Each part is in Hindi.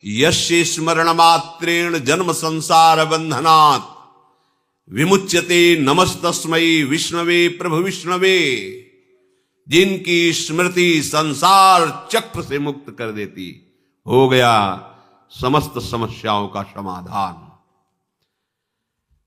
यस्य स्मरण मात्रेण जन्म संसार बंधनात् विमुच्यते नमस्तस्मै विष्णवे प्रभु विष्णवे। जिनकी स्मृति संसार चक्र से मुक्त कर देती, हो गया समस्त समस्याओं का समाधान।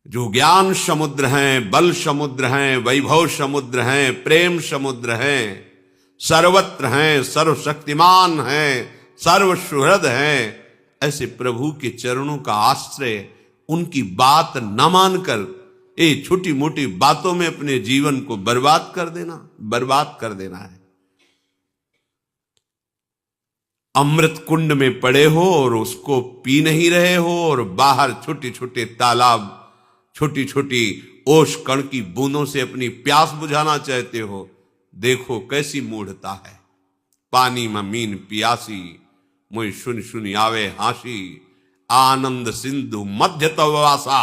जो ज्ञान समुद्र हैं, बल समुद्र हैं, वैभव समुद्र हैं, प्रेम समुद्र हैं, सर्वत्र हैं, सर्वशक्तिमान हैं, सर्वसुहृद हैं, ऐसे प्रभु के चरणों का आश्रय, उनकी बात न मानकर ये छोटी मोटी बातों में अपने जीवन को बर्बाद कर देना है। अमृत कुंड में पड़े हो और उसको पी नहीं रहे हो, और बाहर छोटे छोटे तालाब, छोटी छोटी ओश कण की बूंदों से अपनी प्यास बुझाना चाहते हो। देखो कैसी मूढ़ता है। पानी में मीन पियासी, मुझ सुन सुन आवे हासी, आनंद सिंधु मध्य तव वासा।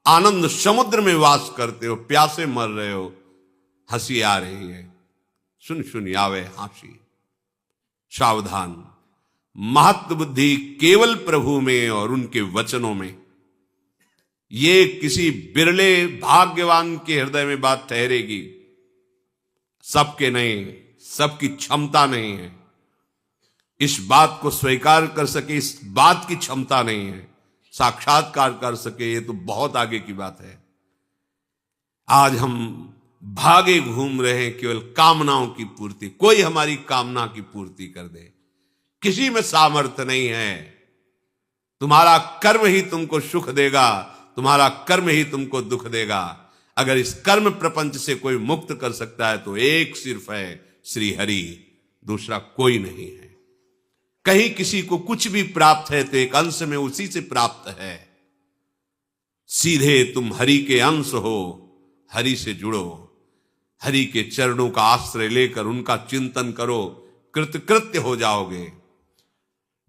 आनंद समुद्र में वास करते हो, प्यासे मर रहे हो, हंसी आ रही है, सुन सुन आवे हासी। सावधान, महत्व बुद्धि केवल प्रभु में और उनके वचनों में। ये किसी बिरले भाग्यवान के हृदय में बात ठहरेगी, सबके नहीं, सबकी क्षमता नहीं है। इस बात को स्वीकार कर सके, इस बात की क्षमता नहीं है। साक्षात्कार कर सके, ये तो बहुत आगे की बात है। आज हम भागे घूम रहे हैं केवल कामनाओं की पूर्ति। कोई हमारी कामना की पूर्ति कर दे, किसी में सामर्थ्य नहीं है। तुम्हारा कर्म ही तुमको सुख देगा, तुम्हारा कर्म ही तुमको दुख देगा। अगर इस कर्म प्रपंच से कोई मुक्त कर सकता है तो एक सिर्फ है श्री हरि, दूसरा कोई नहीं है। कहीं किसी को कुछ भी प्राप्त है तो एक अंश में उसी से प्राप्त है। सीधे तुम हरि के अंश हो, हरि से जुड़ो, हरि के चरणों का आश्रय लेकर उनका चिंतन करो, कृतकृत्य हो जाओगे,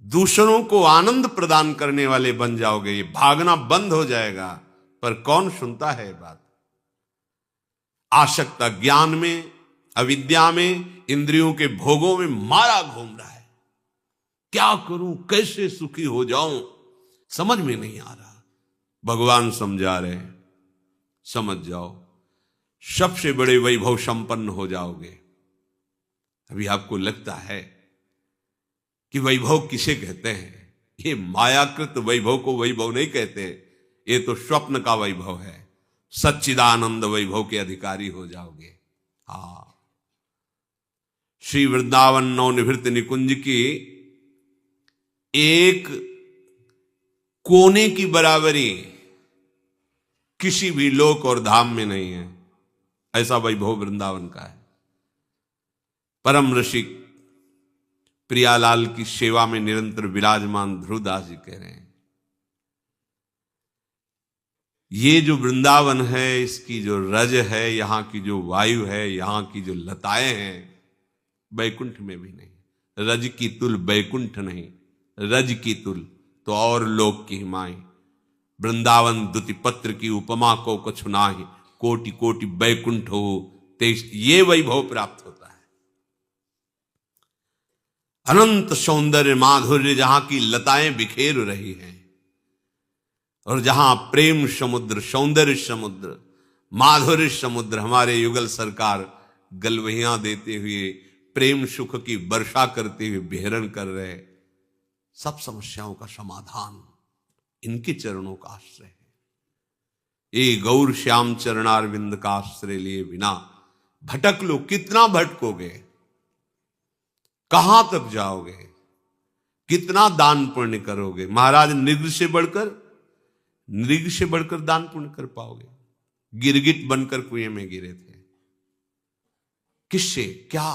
दूसरों को आनंद प्रदान करने वाले बन जाओगे। ये भागना बंद हो जाएगा। पर कौन सुनता है बात? आसक्त ज्ञान में, अविद्या में, इंद्रियों के भोगों में मारा घूम रहा है। क्या करूं, कैसे सुखी हो जाऊं, समझ में नहीं आ रहा। भगवान समझा रहे हैं, समझ जाओ, सबसे बड़े वैभव संपन्न हो जाओगे। अभी आपको लगता है कि वैभव किसे कहते हैं? ये मायाकृत वैभव को वैभव नहीं कहते, ये तो स्वप्न का वैभव है। सच्चिदानंद वैभव के अधिकारी हो जाओगे। हाँ, श्री वृंदावन नवनिभृत निकुंज की एक कोने की बराबरी किसी भी लोक और धाम में नहीं है। ऐसा वैभव वृंदावन का है। परम ऋषि प्रियालाल की सेवा में निरंतर विराजमान ध्रुवदास जी कह रहे हैं, ये जो वृंदावन है, इसकी जो रज है, यहां की जो वायु है, यहां की जो लताएं हैं, बैकुंठ में भी नहीं। रज की तुल बैकुंठ नहीं, रज की तुल तो और लोक की हिमाई। वृंदावन दुति पत्र की उपमा को कछु नाही, कोटि कोटि बैकुंठ हो तेज। ये वैभव प्राप्त होता है। अनंत सौंदर्य माधुर्य, जहां की लताएं बिखेर रही हैं, और जहां प्रेम समुद्र, सौंदर्य समुद्र, माधुर्य समुद्र, हमारे युगल सरकार गलवहियां देते हुए प्रेम सुख की वर्षा करते हुए बेहरण कर रहे। सब समस्याओं का समाधान इनके चरणों का आश्रय है। ये गौर श्याम चरणारविंद का आश्रय लिए बिना भटक लो, कितना भटकोगे, कहां तक जाओगे, कितना दान पुण्य करोगे? महाराज नृग से बढ़कर दान पुण्य कर पाओगे? गिरगिट बनकर कुएं में गिरे थे। किससे क्या?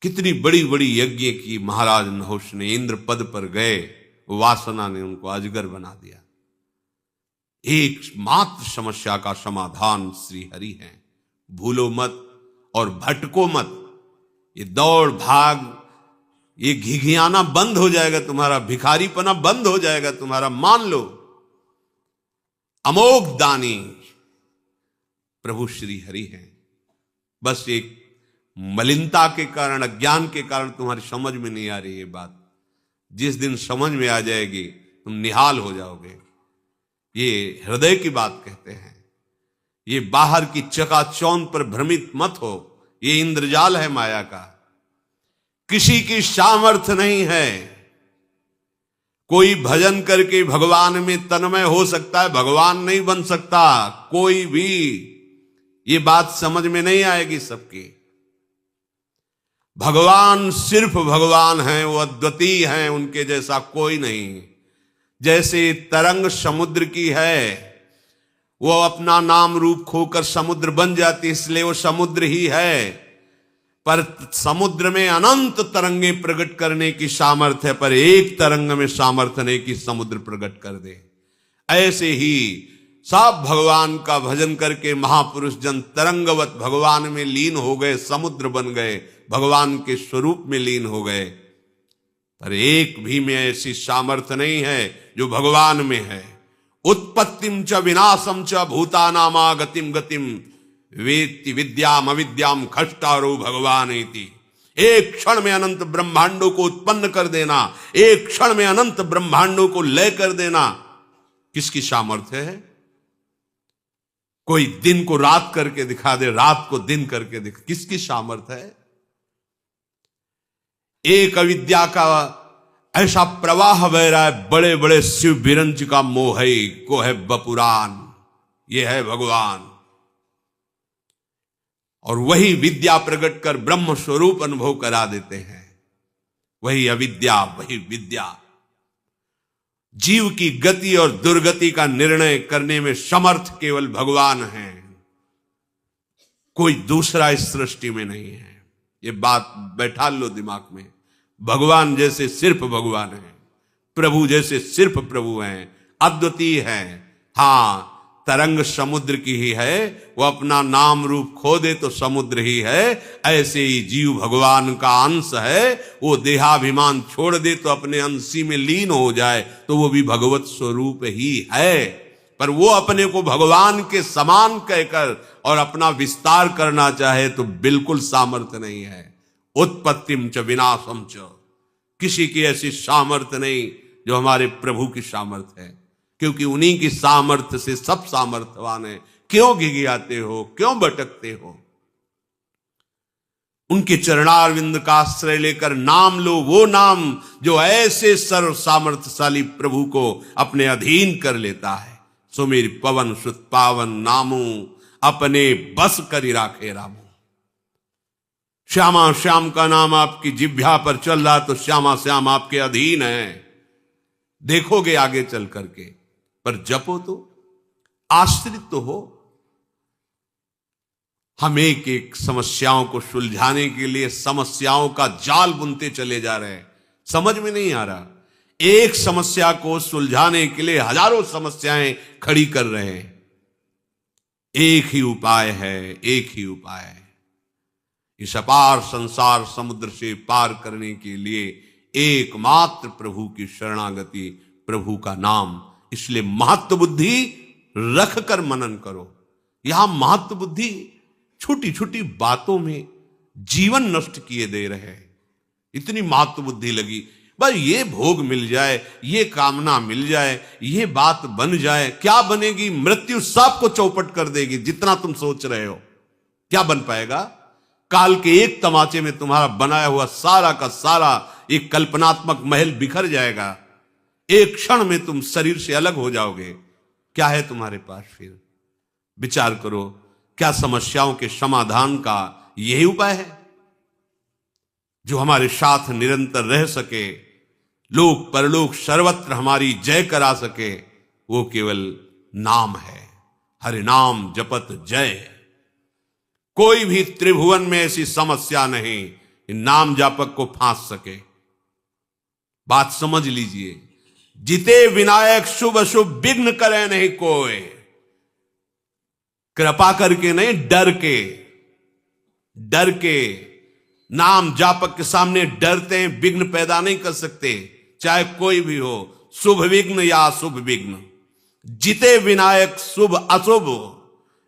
कितनी बड़ी बड़ी यज्ञ की महाराज नहुष ने, इंद्र पद पर गए, वासना ने उनको अजगर बना दिया। एकमात्र समस्या का समाधान श्री हरि है। भूलो मत और भटको मत। ये दौड़ भाग, ये घिघियाना बंद हो जाएगा तुम्हारा, भिखारीपना बंद हो जाएगा तुम्हारा। मान लो अमोघ दानी प्रभु श्री हरि हैं। बस एक मलिनता के कारण, अज्ञान के कारण तुम्हारी समझ में नहीं आ रही है बात। जिस दिन समझ में आ जाएगी तुम निहाल हो जाओगे। ये हृदय की बात कहते हैं। ये बाहर की चकाचौंध पर भ्रमित मत हो, ये इंद्रजाल है माया का। किसी की सामर्थ्य नहीं है। कोई भजन करके भगवान में तन्मय हो सकता है, भगवान नहीं बन सकता कोई भी। ये बात समझ में नहीं आएगी सबकी। भगवान सिर्फ भगवान हैं, वो अद्वितीय हैं, उनके जैसा कोई नहीं। जैसे तरंग समुद्र की है, वो अपना नाम रूप खोकर समुद्र बन जाती, इसलिए वो समुद्र ही है। पर समुद्र में अनंत तरंगे प्रकट करने की सामर्थ्य है, पर एक तरंग में सामर्थ्य नहीं कि समुद्र प्रकट कर दे। ऐसे ही सब भगवान का भजन करके महापुरुष जन तरंगवत भगवान में लीन हो गए, समुद्र बन गए, भगवान के स्वरूप में लीन हो गए। पर एक भी में ऐसी सामर्थ्य नहीं है जो भगवान में है। उत्पत्तिम च विनाशम च भूतानामा गतिम गतिम वेत्ति विद्याम अविद्याम खष्टारो भगवान इति। एक क्षण में अनंत ब्रह्मांडों को उत्पन्न कर देना, एक क्षण में अनंत ब्रह्मांडों को लय कर देना, किसकी सामर्थ्य है? कोई दिन को रात करके दिखा दे, रात को दिन करके दिखा, किसकी सामर्थ्य है? एक अविद्या का ऐसा प्रवाह बह रहा है, बड़े बड़े शिव बिरंज का मोह को है बपुरान, ये है भगवान। और वही विद्या प्रकट कर ब्रह्म स्वरूप अनुभव करा देते हैं। वही अविद्या, वही विद्या। जीव की गति और दुर्गति का निर्णय करने में समर्थ केवल भगवान हैं, कोई दूसरा इस सृष्टि में नहीं है। ये बात बैठा लो दिमाग में। भगवान जैसे सिर्फ भगवान है, प्रभु जैसे सिर्फ प्रभु हैं, अद्वितीय हैं। हां, तरंग समुद्र की ही है, वो अपना नाम रूप खो दे तो समुद्र ही है। ऐसे ही जीव भगवान का अंश है, वो देहाभिमान छोड़ दे तो अपने अंशी में लीन हो जाए तो वो भी भगवत स्वरूप ही है। पर वो अपने को भगवान के समान कहकर और अपना विस्तार करना चाहे तो बिल्कुल सामर्थ्य नहीं है। उत्पत्तिम च विनाशम च, किसी की ऐसी सामर्थ्य नहीं जो हमारे प्रभु की सामर्थ्य है, क्योंकि उन्हीं की सामर्थ्य से सब सामर्थ्यवान है। क्यों घिघियाते हो, क्यों भटकते हो? उनके चरणारविंद का आश्रय लेकर नाम लो, वो नाम जो ऐसे सर्व सामर्थ्यशाली प्रभु को अपने अधीन कर लेता है। सो मेरी पवन सुत पावन नामू, अपने बस करी राखे रामू। श्यामा श्याम का नाम आपकी जिह्वा पर चल रहा तो श्यामा श्याम आपके अधीन है, देखोगे आगे चल करके। पर जपो तो, आश्रित तो हो। हम एक एक समस्याओं को सुलझाने के लिए समस्याओं का जाल बुनते चले जा रहे हैं, समझ में नहीं आ रहा। एक समस्या को सुलझाने के लिए हजारों समस्याएं खड़ी कर रहे हैं। एक ही उपाय है, एक ही उपाय है। इस अपार संसार समुद्र से पार करने के लिए एकमात्र प्रभु की शरणागति, प्रभु का नाम। इसलिए महत्व बुद्धि रख कर मनन करो। यहां महत्व बुद्धि छोटी छोटी बातों में जीवन नष्ट किए दे रहे हैं। इतनी महत्व बुद्धि लगी, बस ये भोग मिल जाए, ये कामना मिल जाए, ये बात बन जाए। क्या बनेगी? मृत्यु सबको चौपट कर देगी। जितना तुम सोच रहे हो क्या बन पाएगा? काल के एक तमाचे में तुम्हारा बनाया हुआ सारा का सारा एक कल्पनात्मक महल बिखर जाएगा। एक क्षण में तुम शरीर से अलग हो जाओगे। क्या है तुम्हारे पास फिर? विचार करो, क्या समस्याओं के समाधान का यही उपाय है जो हमारे साथ निरंतर रह सके, लोक परलोक सर्वत्र हमारी जय करा सके? वो केवल नाम है। हरि नाम जपत जय। कोई भी त्रिभुवन में ऐसी समस्या नहीं नाम जापक को फांस सके। बात समझ लीजिए। जिते विनायक शुभ अशुभ विघ्न करे नहीं कोई। कृपा करके नहीं, डर के नाम जापक के सामने डरते हैं, विघ्न पैदा नहीं कर सकते, चाहे कोई भी हो, शुभ विघ्न या अशुभ विघ्न। जिते विनायक शुभ अशुभ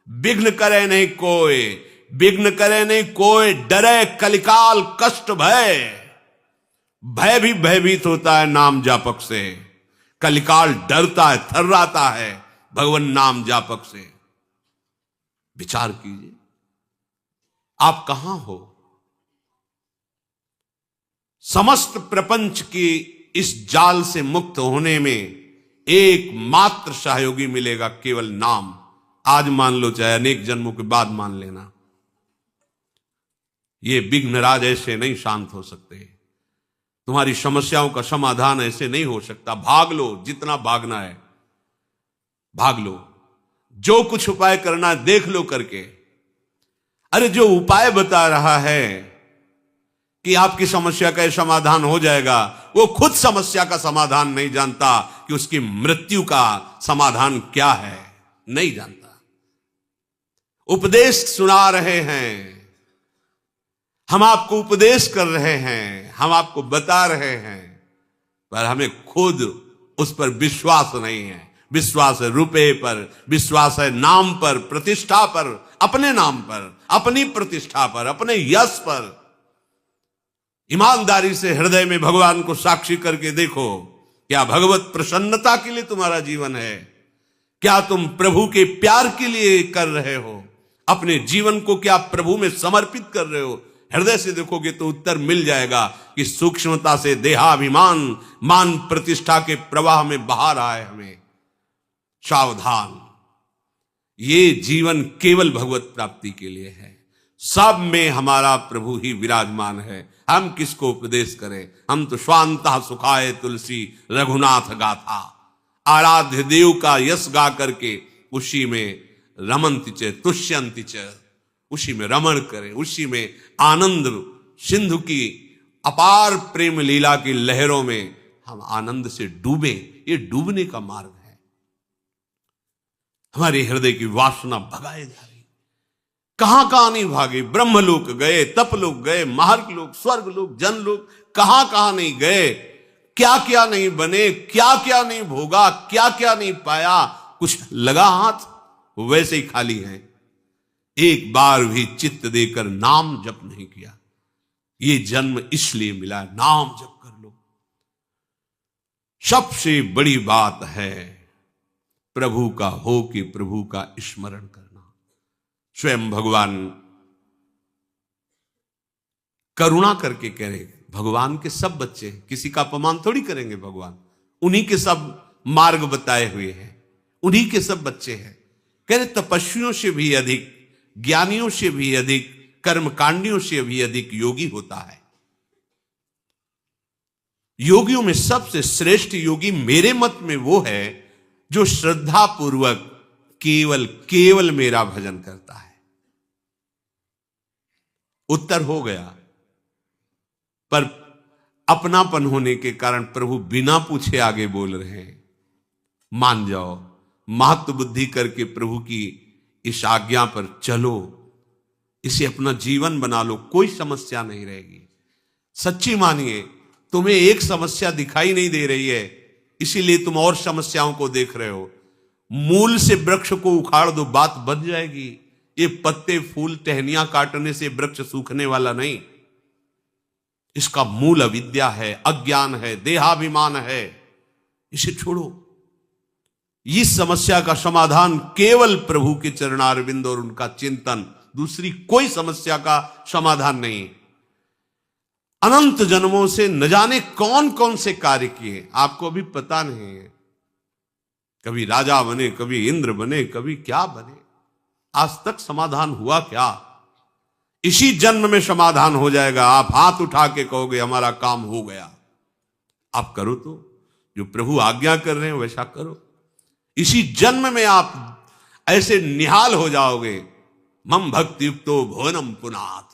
विघ्न करे नहीं कोई, विघ्न करे नहीं कोई, डरे कलिकाल कष्ट भय। भय भी भयभीत होता है नाम जापक से, कलिकाल डरता है, थर्राता है भगवान नाम जापक से। विचार कीजिए, आप कहां हो? समस्त प्रपंच की इस जाल से मुक्त होने में एकमात्र सहयोगी मिलेगा, केवल नाम। आज मान लो, चाहे अनेक जन्मों के बाद मान लेना। ये विघ्नराज ऐसे नहीं शांत हो सकते। तुम्हारी समस्याओं का समाधान ऐसे नहीं हो सकता। भाग लो, जितना भागना है भाग लो, जो कुछ उपाय करना है देख लो करके। अरे जो उपाय बता रहा है कि आपकी समस्या का समाधान हो जाएगा, वो खुद समस्या का समाधान नहीं जानता कि उसकी मृत्यु का समाधान क्या है, नहीं जानता। उपदेश सुना रहे हैं, हम आपको उपदेश कर रहे हैं, हम आपको बता रहे हैं, पर हमें खुद उस पर विश्वास नहीं है। विश्वास है रुपए पर, विश्वास है नाम पर, प्रतिष्ठा पर, अपने नाम पर, अपनी प्रतिष्ठा पर, अपने यश पर। ईमानदारी से हृदय में भगवान को साक्षी करके देखो, क्या भगवत प्रसन्नता के लिए तुम्हारा जीवन है? क्या तुम प्रभु के प्यार के लिए कर रहे हो? अपने जीवन को क्या प्रभु में समर्पित कर रहे हो? हृदय से देखोगे तो उत्तर मिल जाएगा कि सूक्ष्मता से देहाभिमान, मान प्रतिष्ठा के प्रवाह में बहा रहा है हमें। सावधान, ये जीवन केवल भगवत प्राप्ति के लिए है। सब में हमारा प्रभु ही विराजमान है। हम किसको उपदेश करें? हम तो स्वांतः सुखाय तुलसी रघुनाथ गाथा, आराध्य देव का यश गा करके उसी में रमन्ति च तुष्यन्ति च, उसी में रमण करें, उसी में आनंद सिंधु की अपार प्रेम लीला की लहरों में हम आनंद से डूबे। ये डूबने का मार्ग है। हमारे हृदय की वासना भगाए जा रही, कहां कहां नहीं भागे। ब्रह्मलोक गए, तपलोक गए, महार्ग लोक, स्वर्ग लोक, जनलोक, कहां कहां नहीं गए। क्या क्या नहीं बने, क्या क्या नहीं भोगा, क्या क्या नहीं पाया। कुछ लगा हाथ, वैसे ही खाली है। एक बार भी चित्त देकर नाम जप नहीं किया। ये जन्म इसलिए मिला, नाम जप कर लो। सबसे बड़ी बात है प्रभु का हो कि प्रभु का स्मरण करना। स्वयं भगवान करुणा करके कह रहे, भगवान के सब बच्चे हैं, किसी का अपमान थोड़ी करेंगे भगवान। उन्हीं के सब मार्ग बताए हुए हैं, उन्हीं के सब बच्चे हैं। कह रहे तपस्वियों से भी अधिक, ज्ञानियों से भी अधिक, कर्मकांडियों से भी अधिक योगी होता है। योगियों में सबसे श्रेष्ठ योगी मेरे मत में वो है जो श्रद्धा पूर्वक केवल केवल मेरा भजन करता है। उत्तर हो गया, पर अपनापन होने के कारण प्रभु बिना पूछे आगे बोल रहे हैं। मान जाओ, महत्व बुद्धि करके प्रभु की इस आज्ञा पर चलो, इसे अपना जीवन बना लो, कोई समस्या नहीं रहेगी। सच्ची मानिए, तुम्हें एक समस्या दिखाई नहीं दे रही है, इसीलिए तुम और समस्याओं को देख रहे हो। मूल से वृक्ष को उखाड़ दो, बात बन जाएगी। ये पत्ते फूल टहनियां काटने से वृक्ष सूखने वाला नहीं। इसका मूल अविद्या है, अज्ञान है, देहाभिमान है। इसे छोड़ो। इस समस्या का समाधान केवल प्रभु के चरणारविंद और उनका चिंतन, दूसरी कोई समस्या का समाधान नहीं। अनंत जन्मों से न जाने कौन कौन से कार्य किए, आपको अभी पता नहीं है। कभी राजा बने, कभी इंद्र बने, कभी क्या बने, आज तक समाधान हुआ क्या? इसी जन्म में समाधान हो जाएगा। आप हाथ उठा के कहोगे हमारा काम हो गया। आप करो, तो जो प्रभु आज्ञा कर रहे हैं वैसा करो। इसी जन्म में आप ऐसे निहाल हो जाओगे, मम भक्ति युक्तो भुवनम पुनात,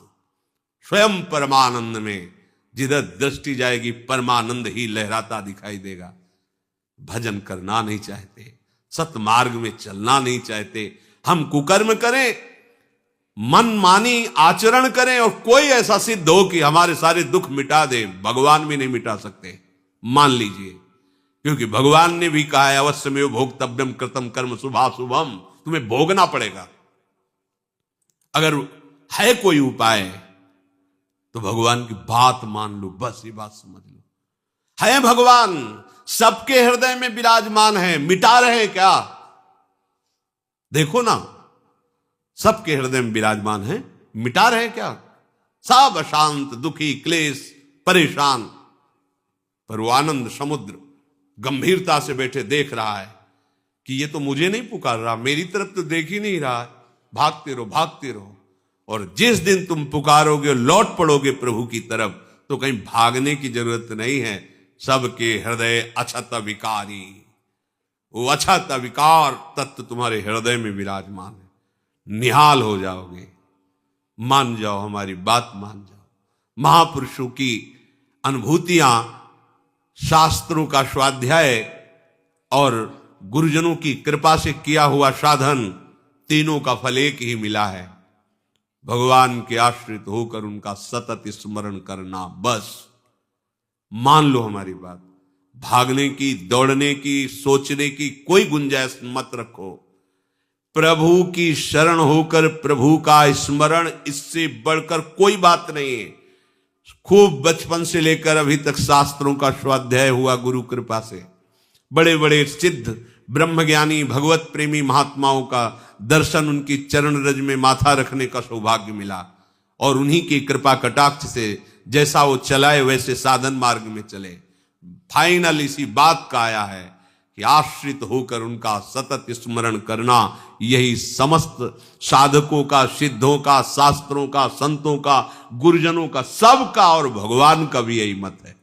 स्वयं परमानंद में जिधर दृष्टि जाएगी परमानंद ही लहराता दिखाई देगा। भजन करना नहीं चाहते, सतमार्ग में चलना नहीं चाहते, हम कुकर्म करें, मनमानी आचरण करें और कोई ऐसा सिद्ध हो कि हमारे सारे दुख मिटा दे, भगवान भी नहीं मिटा सकते। मान लीजिए, क्योंकि भगवान ने भी कहा है अवश्यमेव भोक्तव्यम कृतम कर्म शुभाशुभम, तुम्हें भोगना पड़ेगा। अगर है कोई उपाय तो भगवान की बात मान लो, बस ये बात समझ लो। है भगवान, सबके हृदय में विराजमान है, मिटा रहे क्या? देखो ना, सबके हृदय में विराजमान है, मिटा रहे क्या? सब अशांत, दुखी, क्लेश, परेशान, पर वो आनंद समुद्र गंभीरता से बैठे देख रहा है कि ये तो मुझे नहीं पुकार रहा, मेरी तरफ तो देख ही नहीं रहा है। भागते रहो, भागते रहो, और जिस दिन तुम पुकारोगे, लौट पड़ोगे प्रभु की तरफ, तो कहीं भागने की जरूरत नहीं है। सबके हृदय अछत विकारी, वो अछत विकार तत्व तुम्हारे हृदय में विराजमान है। निहाल हो जाओगे। मान जाओ, हमारी बात मान जाओ। महापुरुषों की अनुभूतियां, शास्त्रों का स्वाध्याय और गुरुजनों की कृपा से किया हुआ साधन, तीनों का फल एक ही मिला है। भगवान के आश्रित होकर उनका सतत स्मरण करना। बस मान लो हमारी बात। भागने की, दौड़ने की, सोचने की कोई गुंजाइश मत रखो। प्रभु की शरण होकर प्रभु का स्मरण, इससे बढ़कर कोई बात नहीं है। खूब बचपन से लेकर अभी तक शास्त्रों का स्वाध्याय हुआ गुरु कृपा से। बड़े बड़े सिद्ध ब्रह्मज्ञानी भगवत प्रेमी महात्माओं का दर्शन, उनकी चरण रज में माथा रखने का सौभाग्य मिला, और उन्हीं की कृपा कटाक्ष से जैसा वो चलाए वैसे साधन मार्ग में चले। फाइनल इसी बात का आया है कि आश्रित होकर उनका सतत स्मरण करना, यही समस्त साधकों का, सिद्धों का, शास्त्रों का, संतों का, गुरुजनों का, सबका और भगवान का भी यही मत है।